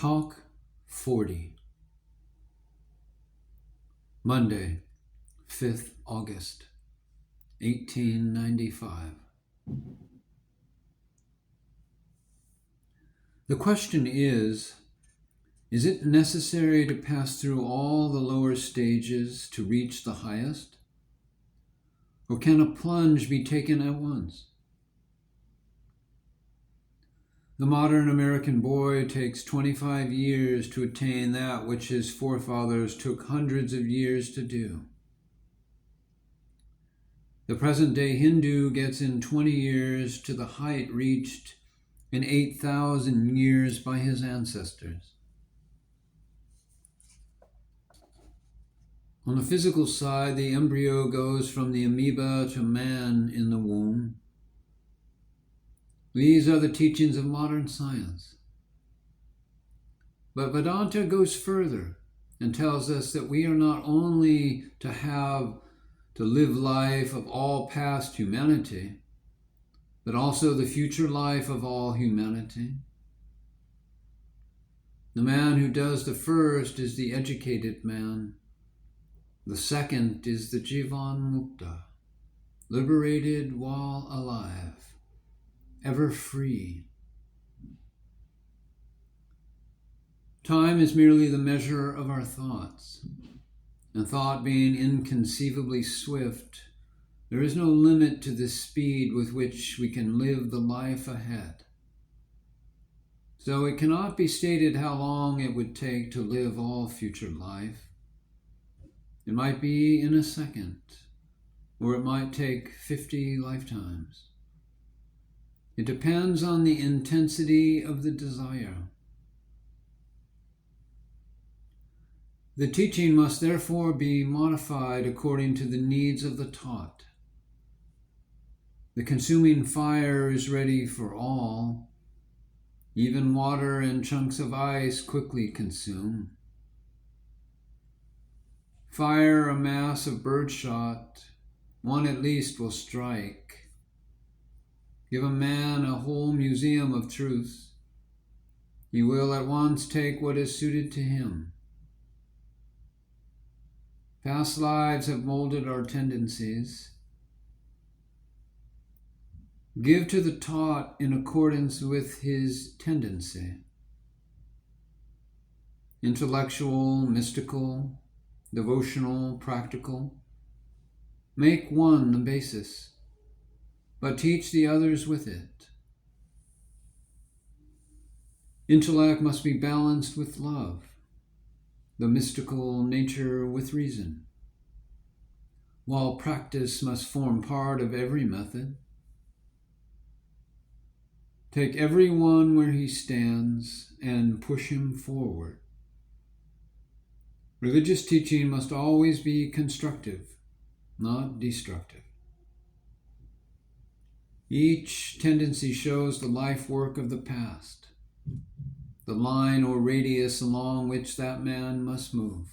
Talk-40, Monday, 5th August, 1895. The question is it necessary to pass through all the lower stages to reach the highest? Or can a plunge be taken at once? The modern American boy takes 25 years to attain that which his forefathers took hundreds of years to do. The present-day Hindu gets in 20 years to the height reached in 8,000 years by his ancestors. On the physical side, the embryo goes from the amoeba to man in the womb. These are the teachings of modern science. But Vedanta goes further and tells us that we are not only to live life of all past humanity, but also the future life of all humanity. The man who does the first is the educated man. The second is the Jivan Mukta, liberated while alive, ever free. Time is merely the measure of our thoughts, and thought being inconceivably swift, there is no limit to the speed with which we can live the life ahead. So it cannot be stated how long it would take to live all future life. It might be in a second, or it might take 50 lifetimes. It depends on the intensity of the desire. The teaching must therefore be modified according to the needs of the taught. The consuming fire is ready for all. Even water and chunks of ice quickly consume. Fire a mass of birdshot, one at least will strike. Give a man a whole museum of truth, he will at once take what is suited to him. Past lives have molded our tendencies. Give to the taught in accordance with his tendency. Intellectual, mystical, devotional, practical. Make one the basis, but teach the others with it. Intellect must be balanced with love, the mystical nature with reason, while practice must form part of every method. Take every one where he stands and push him forward. Religious teaching must always be constructive, not destructive. Each tendency shows the life work of the past, the line or radius along which that man must move.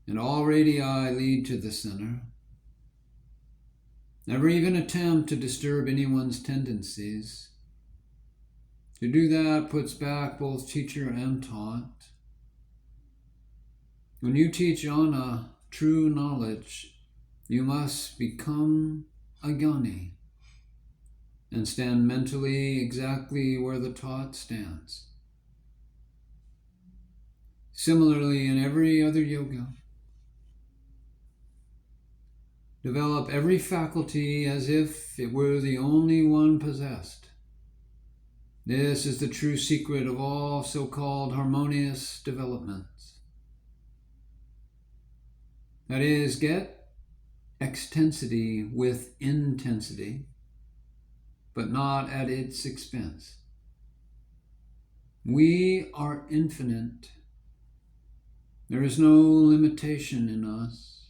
And all radii lead to the center. Never even attempt to disturb anyone's tendencies. To do that puts back both teacher and taught. When you teach jnana, true knowledge, you must become a jnani and stand mentally exactly where the taught stands. Similarly, in every other yoga, develop every faculty as if it were the only one possessed. This is the true secret of all so-called harmonious developments. That is, get extensity with intensity, but not at its expense. We are infinite. There is no limitation in us.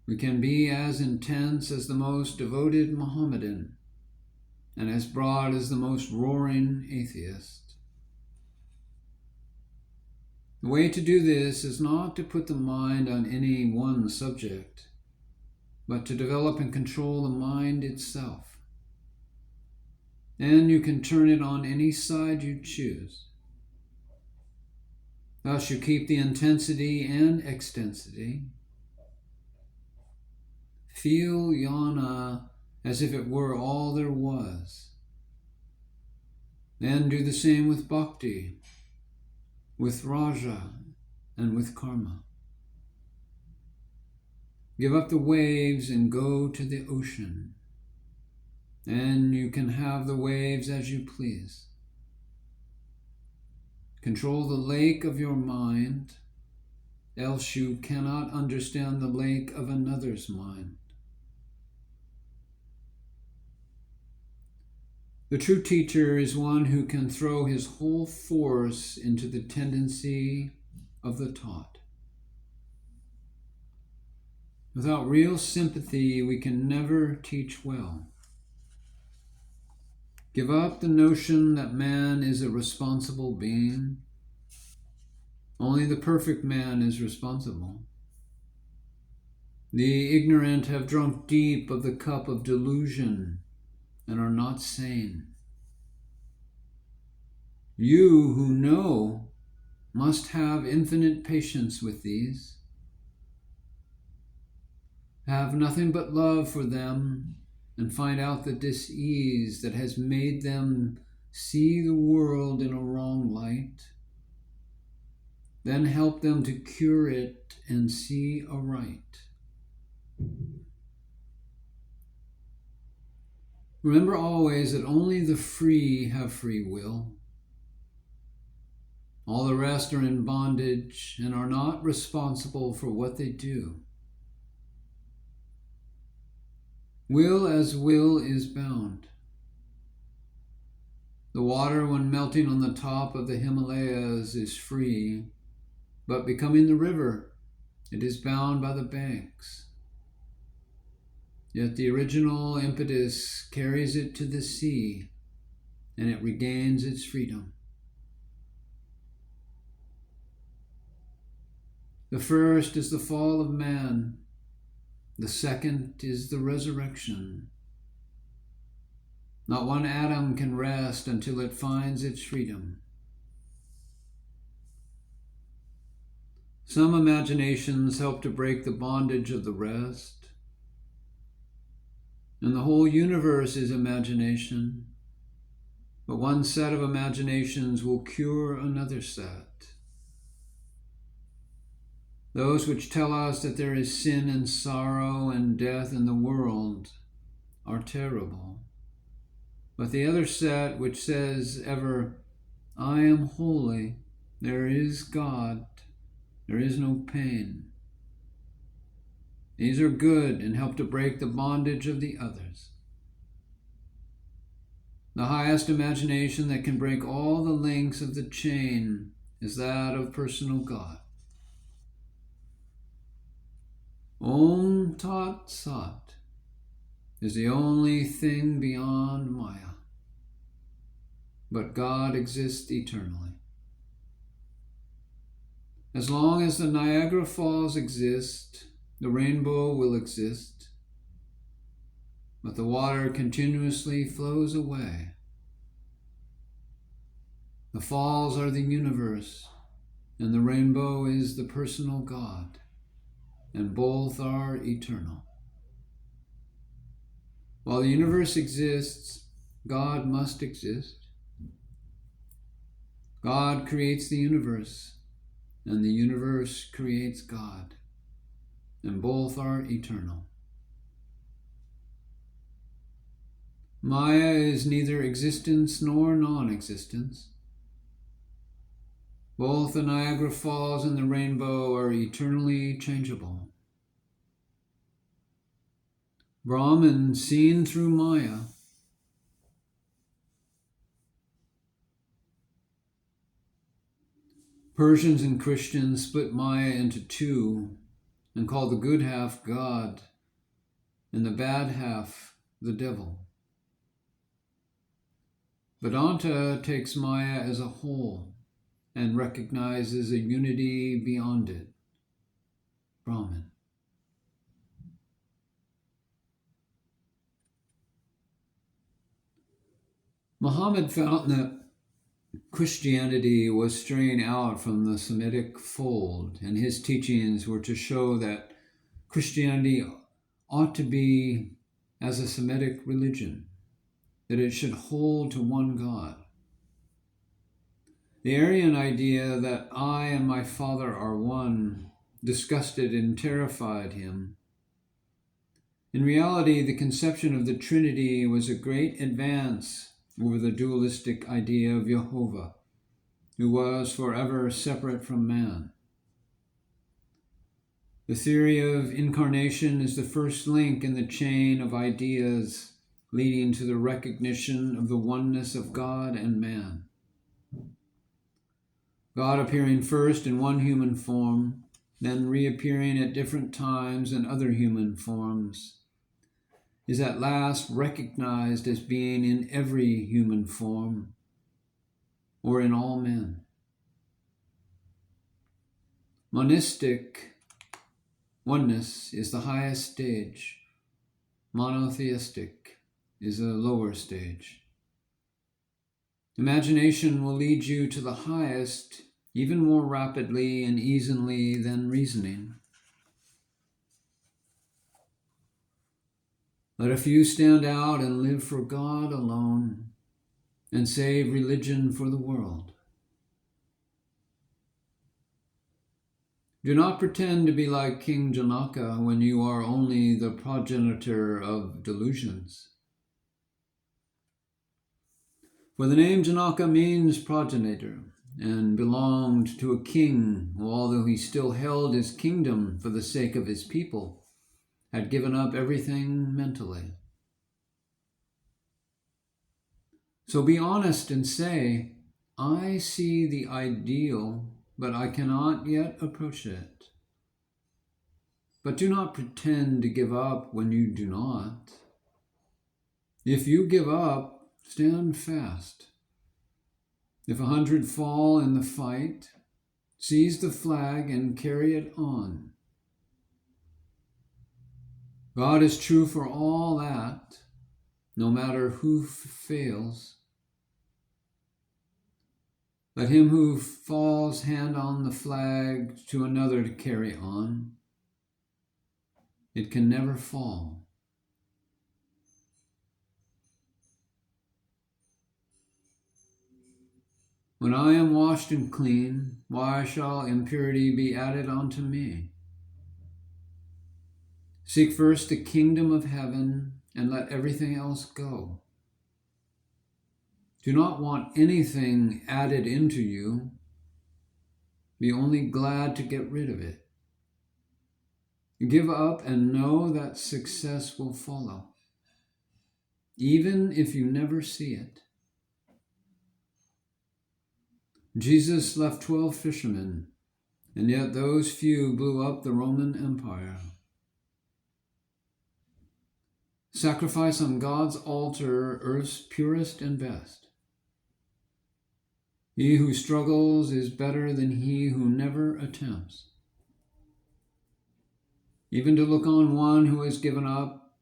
We can be as intense as the most devoted Mohammedan and as broad as the most roaring atheist. The way to do this is not to put the mind on any one subject, but to develop and control the mind itself. and you can turn it on any side you choose. Thus you keep the intensity and extensity. Feel jnana as if it were all there was. Then do the same with bhakti, with raja, and with karma. Give up the waves and go to the ocean, and you can have the waves as you please. Control the lake of your mind, else you cannot understand the lake of another's mind. The true teacher is one who can throw his whole force into the tendency of the taught. Without real sympathy, we can never teach well. Give up the notion that man is a responsible being. Only the perfect man is responsible. The ignorant have drunk deep of the cup of delusion and are not sane. You who know must have infinite patience with these. Have nothing but love for them and find out the dis-ease that has made them see the world in a wrong light. Then help them to cure it and see aright. Remember always that only the free have free will. All the rest are in bondage and are not responsible for what they do. Will as will is bound. The water, when melting on the top of the Himalayas, is free, but becoming the river, it is bound by the banks. Yet the original impetus carries it to the sea, and it regains its freedom. The first is the fall of man. The second is the resurrection. Not one atom can rest until it finds its freedom. Some imaginations help to break the bondage of the rest, and the whole universe is imagination, but one set of imaginations will cure another set. Those which tell us that there is sin and sorrow and death in the world are terrible. But the other set which says ever, I am holy, there is God, there is no pain. These are good and help to break the bondage of the others. The highest imagination that can break all the links of the chain is that of personal God. Om Tat Sat is the only thing beyond Maya, but God exists eternally. As long as the Niagara Falls exist, the rainbow will exist, but the water continuously flows away. The falls are the universe, and the rainbow is the personal God, and both are eternal. While the universe exists, God must exist. God creates the universe, and the universe creates God, and both are eternal. Maya is neither existence nor non-existence. Both the Niagara Falls and the rainbow are eternally changeable. Brahman seen through Maya. Persians and Christians split Maya into two and call the good half God and the bad half the devil. Vedanta takes Maya as a whole and recognizes a unity beyond it, Brahman. Muhammad found that Christianity was straying out from the Semitic fold, and his teachings were to show that Christianity ought to be as a Semitic religion, that it should hold to one God. The Aryan idea that I and my Father are one disgusted and terrified him. In reality, the conception of the Trinity was a great advance over the dualistic idea of Jehovah, who was forever separate from man. The theory of incarnation is the first link in the chain of ideas leading to the recognition of the oneness of God and man. God appearing first in one human form, then reappearing at different times in other human forms, is at last recognized as being in every human form or in all men. Monistic oneness is the highest stage. Monotheistic is a lower stage. Imagination will lead you to the highest even more rapidly and easily than reasoning. Let a few stand out and live for God alone and save religion for the world. Do not pretend to be like King Janaka when you are only the progenitor of delusions. For the name Janaka means progenitor and belonged to a king who, although he still held his kingdom for the sake of his people, had given up everything mentally. So be honest and say, I see the ideal, but I cannot yet approach it. But do not pretend to give up when you do not. If you give up, stand fast. If 100 fall in the fight, seize the flag and carry it on. God is true for all that, no matter who fails. Let him who falls hand on the flag to another to carry on. It can never fall. When I am washed and clean, why shall impurity be added unto me? Seek first the kingdom of heaven and let everything else go. Do not want anything added into you. Be only glad to get rid of it. Give up and know that success will follow, even if you never see it. Jesus left 12 fishermen, and yet those few blew up the Roman Empire. Sacrifice on God's altar, earth's purest and best. He who struggles is better than he who never attempts. Even to look on one who has given up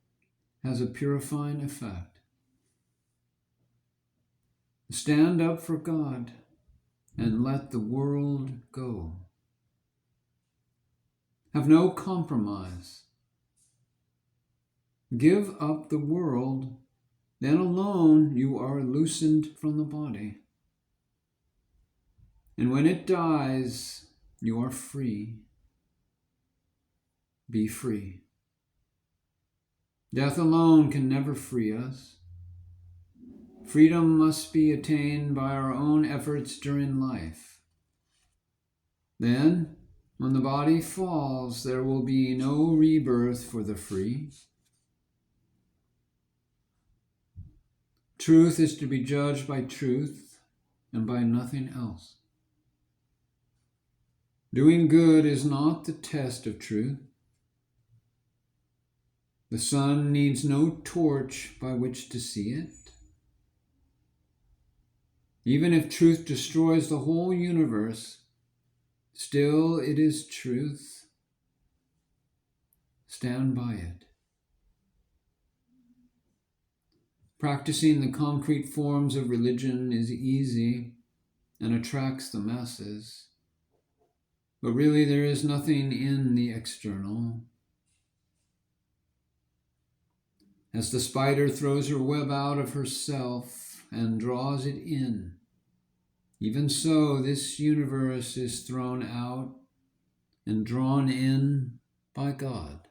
has a purifying effect. Stand up for God and let the world go. Have no compromise. Give up the world, then alone you are loosened from the body. And when it dies, you are free. Be free. Death alone can never free us. Freedom must be attained by our own efforts during life. Then, when the body falls, there will be no rebirth for the free. Truth is to be judged by truth and by nothing else. Doing good is not the test of truth. The sun needs no torch by which to see it. Even if truth destroys the whole universe, still it is truth. Stand by it. Practicing the concrete forms of religion is easy and attracts the masses. But really, there is nothing in the external. As the spider throws her web out of herself and draws it in, even so this universe is thrown out and drawn in by God.